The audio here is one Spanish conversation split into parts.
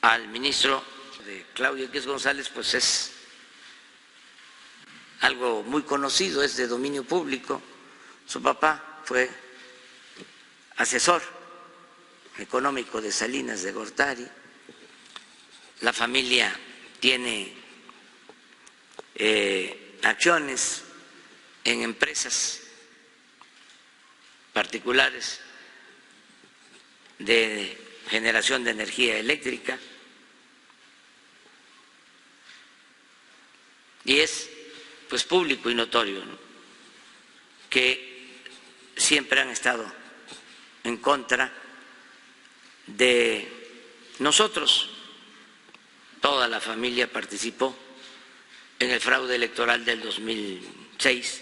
al ministro de Claudio X González, pues es algo muy conocido, es de dominio público. Su papá fue asesor económico de Salinas de Gortari. La familia tiene acciones en empresas particulares de generación de energía eléctrica y es pues público y notorio, ¿no?, que siempre han estado en contra de nosotros. Toda la familia participó en el fraude electoral del 2006.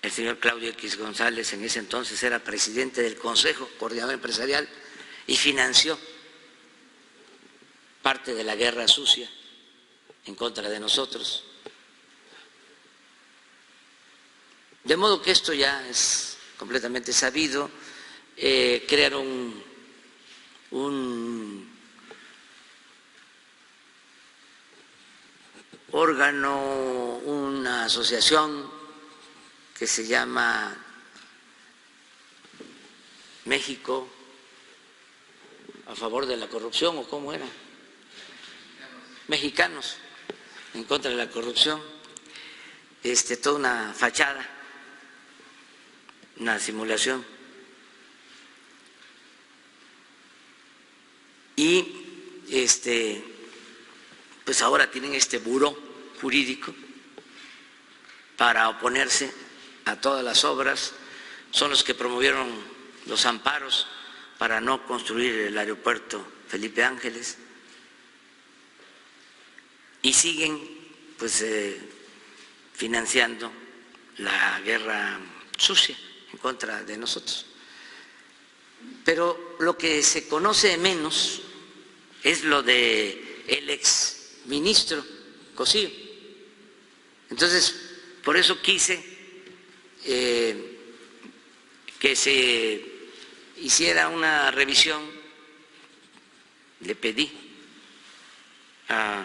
El señor Claudio X González en ese entonces era presidente del Consejo Coordinador Empresarial y financió parte de la guerra sucia en contra de nosotros. De modo que esto ya es completamente sabido. Crearon un órgano, una asociación que se llama México a favor de la corrupción, ¿o cómo era? Mexicanos en contra de la corrupción. Toda una fachada, una simulación. Y pues ahora tienen este buró jurídico para oponerse a todas las obras. Son los que promovieron los amparos para no construir el aeropuerto Felipe Ángeles y siguen pues financiando la guerra sucia en contra de nosotros. Pero lo que se conoce menos es lo de el exministro Cosío. Entonces, por eso quise que se hiciera una revisión. Le pedí a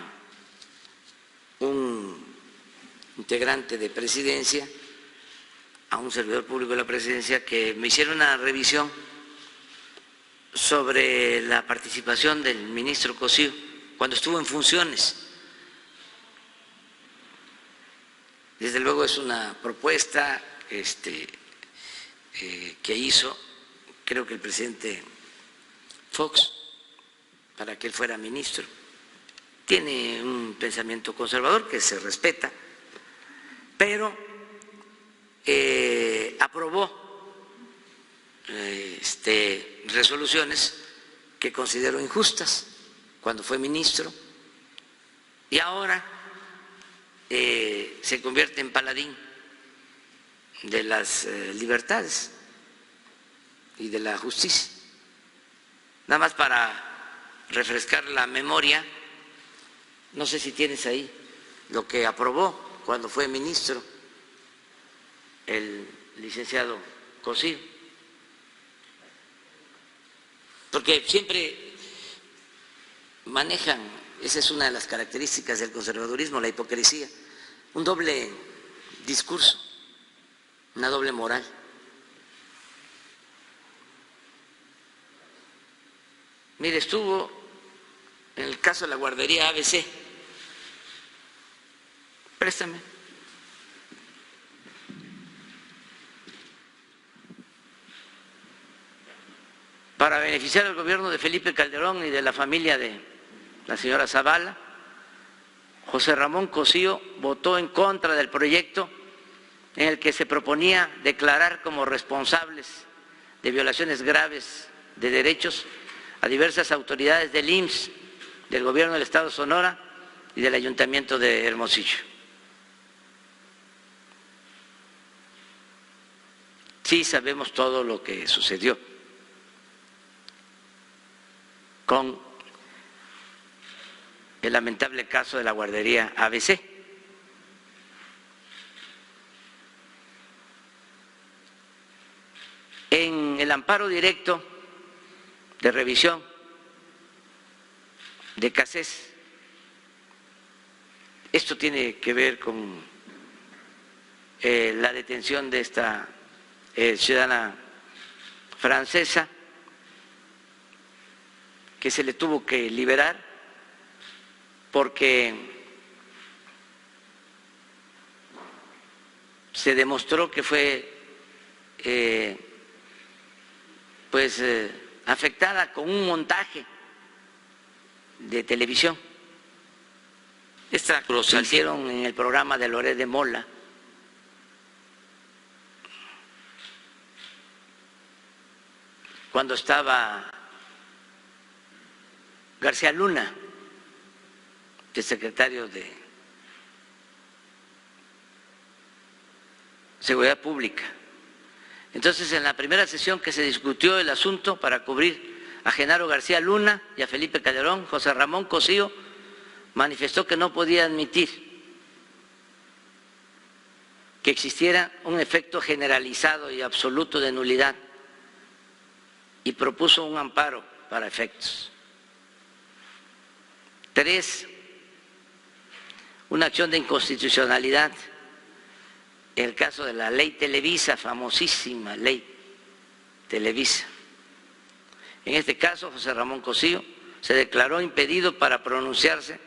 un integrante de presidencia, a un servidor público de la presidencia, que me hiciera una revisión sobre la participación del ministro Cosío cuando estuvo en funciones. Desde luego es una propuesta que hizo, creo que el presidente Fox, para que él fuera ministro. Tiene un pensamiento conservador que se respeta, pero aprobó resoluciones que considero injustas cuando fue ministro y ahora se convierte en paladín de las libertades y de la justicia. Nada más para refrescar la memoria, no sé si tienes ahí lo que aprobó cuando fue ministro el licenciado Cosío, porque siempre manejan, esa es una de las características del conservadurismo, la hipocresía, un doble discurso, una doble moral. Mire, estuvo en el caso de la guardería ABC. Préstame. Para beneficiar al gobierno de Felipe Calderón y de la familia de la señora Zavala, José Ramón Cosío votó en contra del proyecto en el que se proponía declarar como responsables de violaciones graves de derechos a diversas autoridades del IMSS, del gobierno del Estado de Sonora y del Ayuntamiento de Hermosillo. Sí sabemos todo lo que sucedió con el lamentable caso de la guardería ABC. En el amparo directo de revisión de Cassés. Esto tiene que ver con la detención de esta ciudadana francesa, que se le tuvo que liberar porque se demostró que fue afectada con un montaje de televisión. Esta lo hicieron en el programa de Loret de Mola. Cuando estaba García Luna, el secretario de Seguridad Pública. Entonces, en la primera sesión que se discutió el asunto para cubrir a Genaro García Luna y a Felipe Calderón, José Ramón Cosío manifestó que no podía admitir que existiera un efecto generalizado y absoluto de nulidad y propuso un amparo para efectos. 3, una acción de inconstitucionalidad en el caso de la ley Televisa, famosísima ley Televisa. En este caso, José Ramón Cosío se declaró impedido para pronunciarse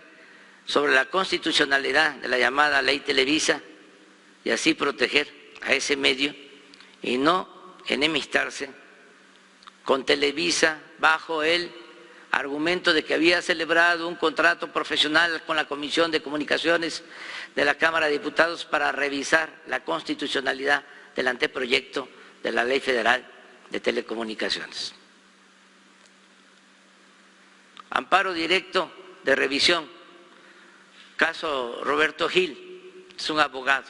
sobre la constitucionalidad de la llamada ley Televisa y así proteger a ese medio y no enemistarse con Televisa bajo el argumento de que había celebrado un contrato profesional con la Comisión de Comunicaciones de la Cámara de Diputados para revisar la constitucionalidad del anteproyecto de la Ley Federal de Telecomunicaciones. Amparo directo de revisión, caso Roberto Gil, es un abogado,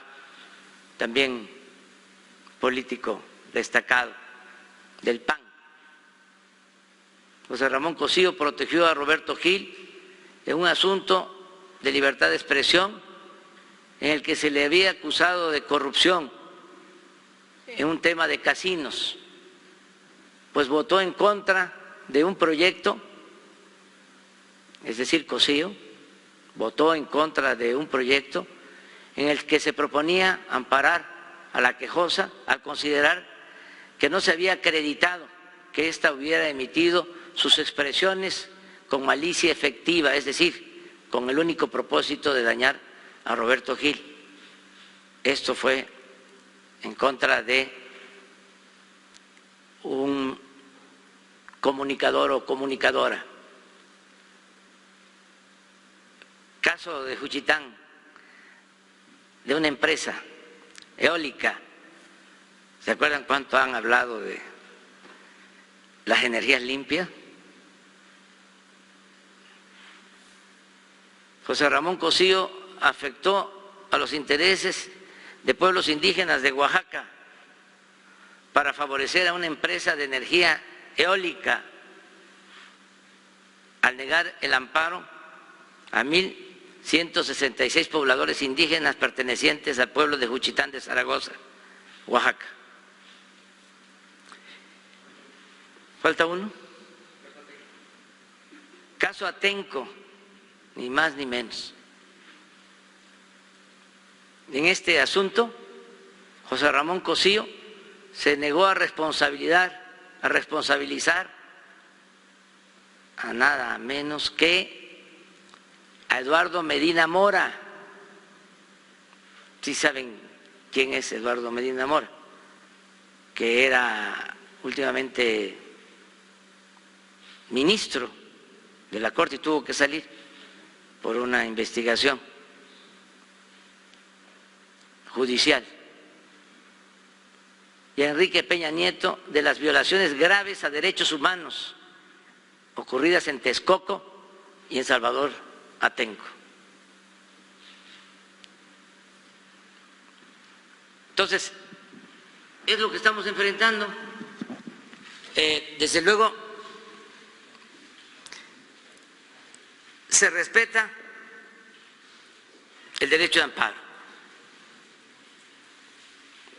también político destacado del PAN. José Ramón Cosío protegió a Roberto Gil en un asunto de libertad de expresión en el que se le había acusado de corrupción en un tema de casinos, pues votó en contra de un proyecto, es decir, Cosío votó en contra de un proyecto en el que se proponía amparar a la quejosa al considerar que no se había acreditado que ésta hubiera emitido sus expresiones con malicia efectiva, es decir, con el único propósito de dañar a Roberto Gil. Esto fue en contra de un comunicador o comunicadora. Caso de Juchitán, de una empresa eólica. ¿Se acuerdan cuánto han hablado de las energías limpias? José Ramón Cosío afectó a los intereses de pueblos indígenas de Oaxaca para favorecer a una empresa de energía eólica al negar el amparo a 1,166 pobladores indígenas pertenecientes al pueblo de Juchitán de Zaragoza, Oaxaca. ¿Falta uno? Caso Atenco, ni más ni menos. En este asunto, José Ramón Cosío se negó a responsabilizar a nada menos que a Eduardo Medina Mora. ¿Sí saben quién es Eduardo Medina Mora? Que era últimamente ministro de la Corte y tuvo que salir por una investigación judicial. Y a Enrique Peña Nieto de las violaciones graves a derechos humanos ocurridas en Texcoco y en Salvador Atenco. Entonces, es lo que estamos enfrentando. Desde luego, se respeta el derecho de amparo,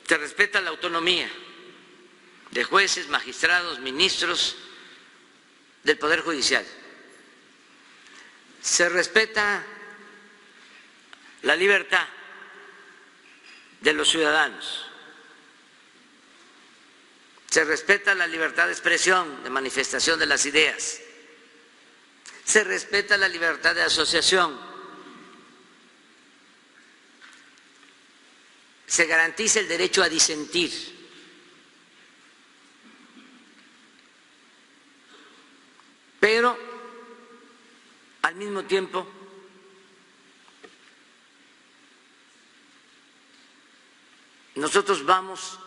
se respeta la autonomía de jueces, magistrados, ministros del Poder Judicial. se respeta la libertad de los ciudadanos, se respeta la libertad de expresión, de manifestación de las ideas, se respeta la libertad de asociación, se garantiza el derecho a disentir, pero al mismo tiempo nosotros vamos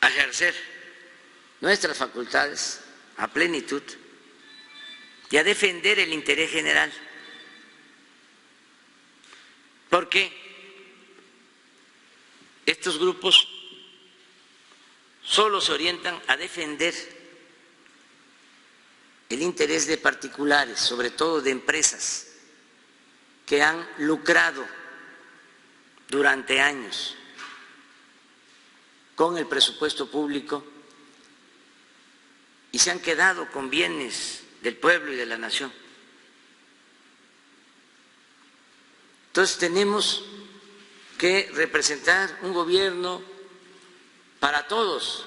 a ejercer nuestras facultades a plenitud y a defender el interés general, porque estos grupos solo se orientan a defender el interés de particulares, sobre todo de empresas que han lucrado durante años con el presupuesto público y se han quedado con bienes del pueblo y de la nación. Entonces tenemos que representar un gobierno para todos,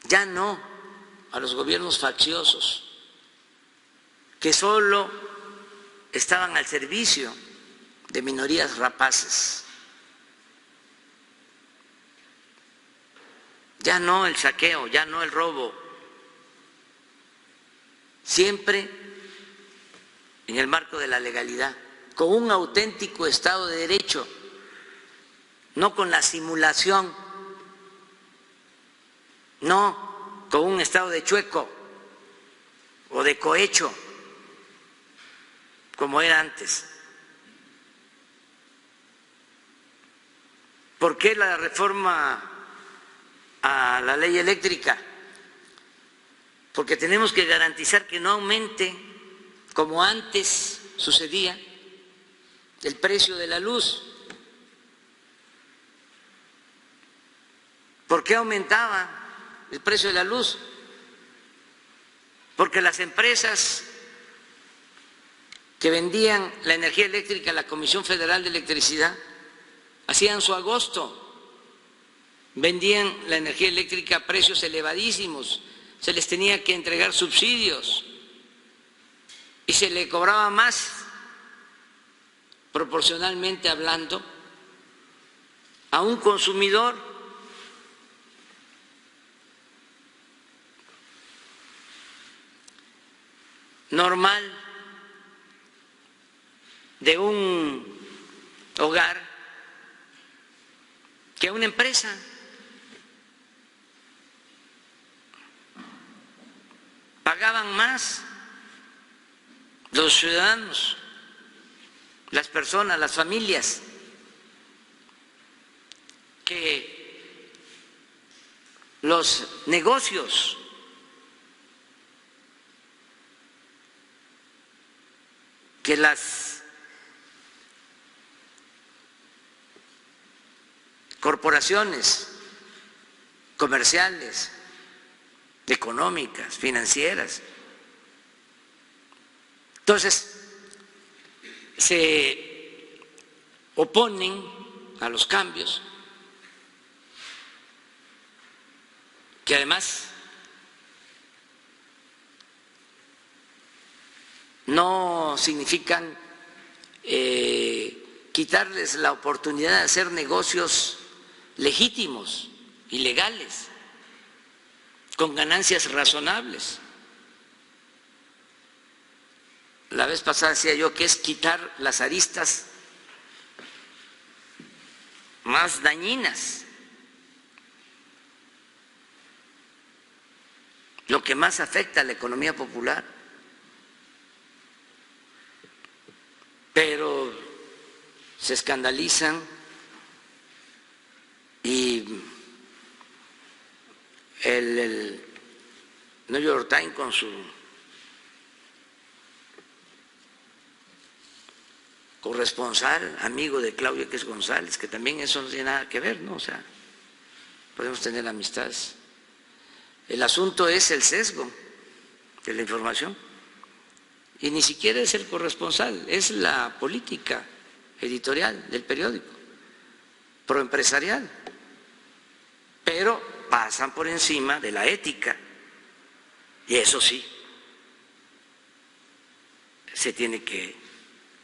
ya no a los gobiernos facciosos que solo estaban al servicio de minorías rapaces. Ya no el saqueo, ya no el robo, siempre en el marco de la legalidad, con un auténtico Estado de Derecho, no con la simulación, no con un Estado de chueco o de cohecho, como era antes. ¿Por qué la reforma a la ley eléctrica? Porque tenemos que garantizar que no aumente, como antes sucedía, el precio de la luz. ¿Por qué aumentaba el precio de la luz? Porque las empresas que vendían la energía eléctrica a la Comisión Federal de Electricidad hacían su agosto, vendían la energía eléctrica a precios elevadísimos, se les tenía que entregar subsidios y se le cobraba más, proporcionalmente hablando, a un consumidor normal de un hogar que a una empresa. Pagaban más los ciudadanos, las personas, las familias, que los negocios. Que las corporaciones comerciales, económicas, financieras. Entonces, se oponen a los cambios, que además no significan quitarles la oportunidad de hacer negocios legítimos y legales, con ganancias razonables. La vez pasada decía yo que es quitar las aristas más dañinas, lo que más afecta a la economía popular. Pero se escandalizan y el New York Times con su corresponsal, amigo de Claudia, que es González, que también eso no tiene nada que ver, ¿no? O sea, podemos tener amistades. El asunto es el sesgo de la información. Y ni siquiera es el corresponsal, es la política editorial del periódico, proempresarial. Pero pasan por encima de la ética. Y eso sí, se tiene que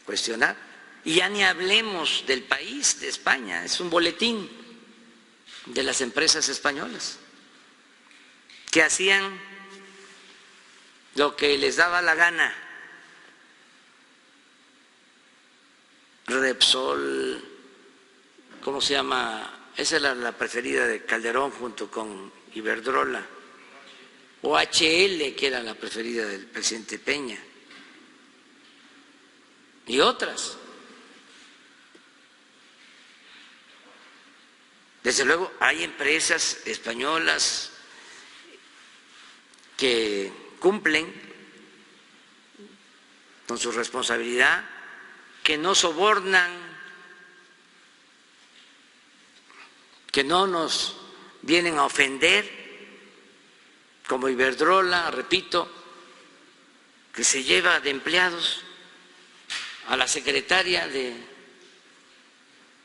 cuestionar. Y ya ni hablemos del país, de España, es un boletín de las empresas españolas que hacían lo que les daba la gana. Repsol, ¿cómo se llama? Esa era la preferida de Calderón junto con Iberdrola, o HL, que era la preferida del presidente Peña, y otras. Desde luego hay empresas españolas que cumplen con su responsabilidad, que no sobornan, que no nos vienen a ofender, como Iberdrola, repito, que se lleva de empleados a la secretaria de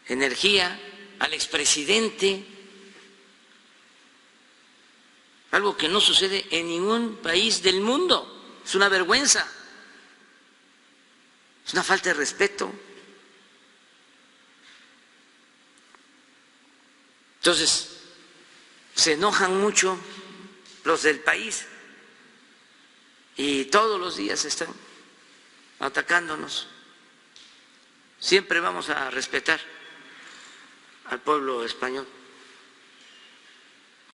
Energía, al expresidente, algo que no sucede en ningún país del mundo. Es una vergüenza, es una falta de respeto. Entonces, se enojan mucho los del país y todos los días están atacándonos. Siempre vamos a respetar al pueblo español.